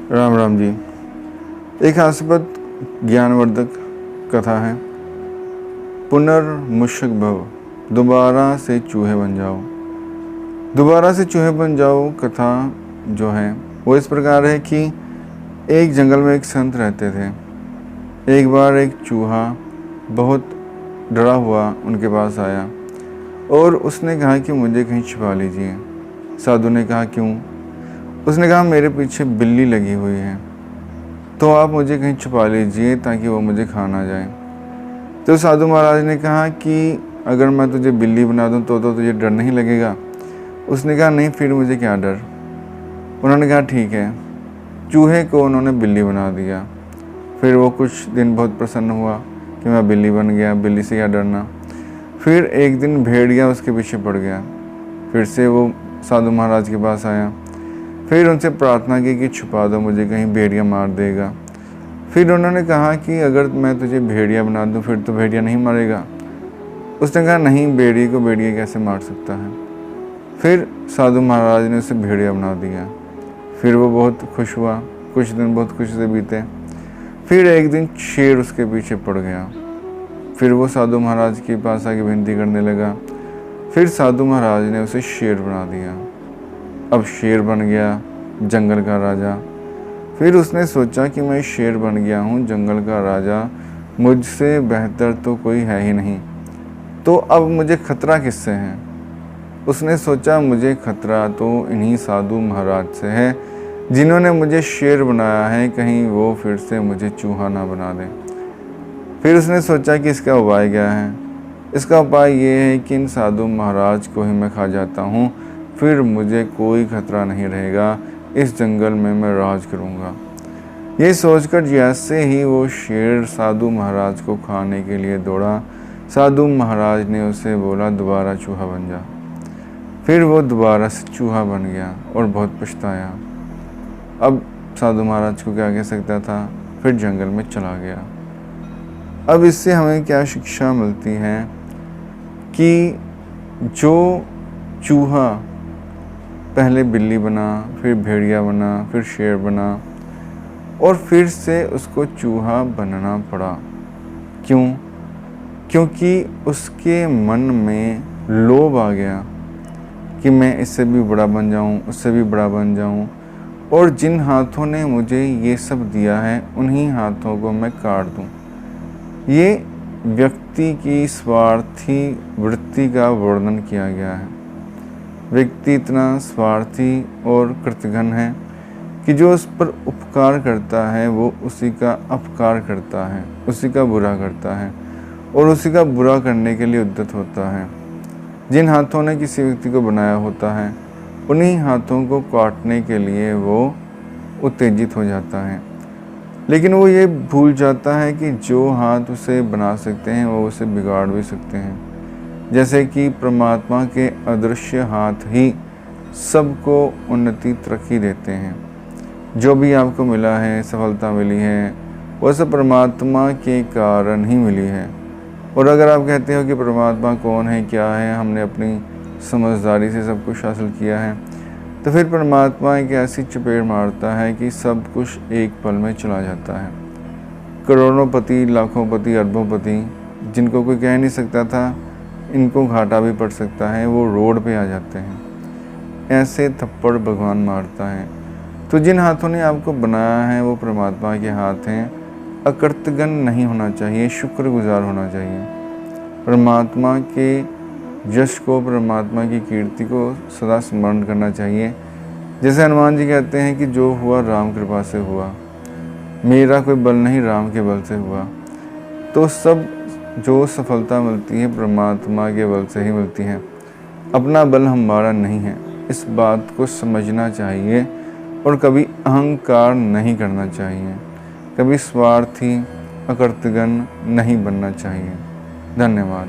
राम राम जी। एक हास्यपद ज्ञानवर्धक कथा है। पुनर्मुषक भव, दोबारा से चूहे बन जाओ। दोबारा से चूहे बन जाओ कथा जो है वो इस प्रकार है कि एक जंगल में एक संत रहते थे। एक बार एक चूहा बहुत डरा हुआ उनके पास आया और उसने कहा कि मुझे कहीं छिपा लीजिए। साधु ने कहा क्यों? उसने कहा मेरे पीछे बिल्ली लगी हुई है, तो आप मुझे कहीं छुपा लीजिए ताकि वो मुझे खा ना जाए। तो साधु महाराज ने कहा कि अगर मैं तुझे बिल्ली बना दूं तो तुझे डर नहीं लगेगा? उसने कहा नहीं, फिर मुझे क्या डर। उन्होंने कहा ठीक है। चूहे को उन्होंने बिल्ली बना दिया। फिर वो कुछ दिन बहुत प्रसन्न हुआ कि मैं बिल्ली बन गया, बिल्ली से क्या डरना। फिर एक दिन भेड़िया उसके पीछे पड़ गया। फिर से वो साधु महाराज के पास आया। फिर उनसे प्रार्थना की कि छुपा दो मुझे, कहीं भेड़िया मार देगा। फिर उन्होंने कहा कि अगर मैं तुझे भेड़िया बना दूं फिर तो भेड़िया नहीं मारेगा। उसने कहा नहीं, भेड़िए को भेड़िया कैसे मार सकता है। फिर साधु महाराज ने उसे भेड़िया बना दिया। फिर वो बहुत खुश हुआ। कुछ दिन बहुत खुशी से बीते। फिर एक दिन शेर उसके पीछे पड़ गया। फिर वो साधु महाराज के पास आके विनती करने लगा। फिर साधु महाराज ने उसे शेर बना दिया। अब शेर बन गया जंगल का राजा। फिर उसने सोचा कि मैं शेर बन गया हूँ, जंगल का राजा, मुझसे बेहतर तो कोई है ही नहीं, तो अब मुझे खतरा किससे है। उसने सोचा मुझे खतरा तो इन्हीं साधु महाराज से है जिन्होंने मुझे शेर बनाया है, कहीं वो फिर से मुझे चूहा ना बना दें। फिर उसने सोचा कि इसका उपाय क्या है। इसका उपाय ये है कि इन साधु महाराज को ही मैं खा जाता हूँ, फिर मुझे कोई खतरा नहीं रहेगा, इस जंगल में मैं राज करूँगा। ये सोचकर जैसे ही वो शेर साधु महाराज को खाने के लिए दौड़ा, साधु महाराज ने उसे बोला दोबारा चूहा बन जा। फिर वो दोबारा से चूहा बन गया और बहुत पछताया। अब साधु महाराज को क्या कह सकता था, फिर जंगल में चला गया। अब इससे हमें क्या शिक्षा मिलती है कि जो चूहा पहले बिल्ली बना, फिर भेड़िया बना, फिर शेर बना और फिर से उसको चूहा बनना पड़ा। क्यों? क्योंकि उसके मन में लोभ आ गया कि मैं इससे भी बड़ा बन जाऊं, उससे भी बड़ा बन जाऊं, और जिन हाथों ने मुझे ये सब दिया है उन्हीं हाथों को मैं काट दूं। ये व्यक्ति की स्वार्थी वृत्ति का वर्णन किया गया है। व्यक्ति इतना स्वार्थी और कृतघ्न है कि जो उस पर उपकार करता है वो उसी का अपकार करता है, उसी का बुरा करता है और उसी का बुरा करने के लिए उद्यत होता है। जिन हाथों ने किसी व्यक्ति को बनाया होता है उन्हीं हाथों को काटने के लिए वो उत्तेजित हो जाता है, लेकिन वो ये भूल जाता है कि जो हाथ उसे बना सकते हैं वो उसे बिगाड़ भी सकते हैं। जैसे कि परमात्मा के अदृश्य हाथ ही सबको उन्नति तरक्की देते हैं। जो भी आपको मिला है, सफलता मिली है, वो सब परमात्मा के कारण ही मिली है। और अगर आप कहते हो कि परमात्मा कौन है, क्या है, हमने अपनी समझदारी से सब कुछ हासिल किया है, तो फिर परमात्मा एक ऐसी चपेट मारता है कि सब कुछ एक पल में चला जाता है। करोड़ों पति, लाखों पति, अरबों पति, जिनको कोई कह नहीं सकता था इनको घाटा भी पड़ सकता है, वो रोड पे आ जाते हैं। ऐसे थप्पड़ भगवान मारता है। तो जिन हाथों ने आपको बनाया है वो परमात्मा के हाथ हैं। अकृतघ्न नहीं होना चाहिए, शुक्रगुजार होना चाहिए। परमात्मा के यश को, परमात्मा की कीर्ति को सदा स्मरण करना चाहिए। जैसे हनुमान जी कहते हैं कि जो हुआ राम कृपा से हुआ, मेरा कोई बल नहीं राम के बल से हुआ। तो सब जो सफलता मिलती है परमात्मा के बल से ही मिलती है, अपना बल हमारा नहीं है। इस बात को समझना चाहिए और कभी अहंकार नहीं करना चाहिए, कभी स्वार्थी, अकृतघ्न नहीं बनना चाहिए। धन्यवाद।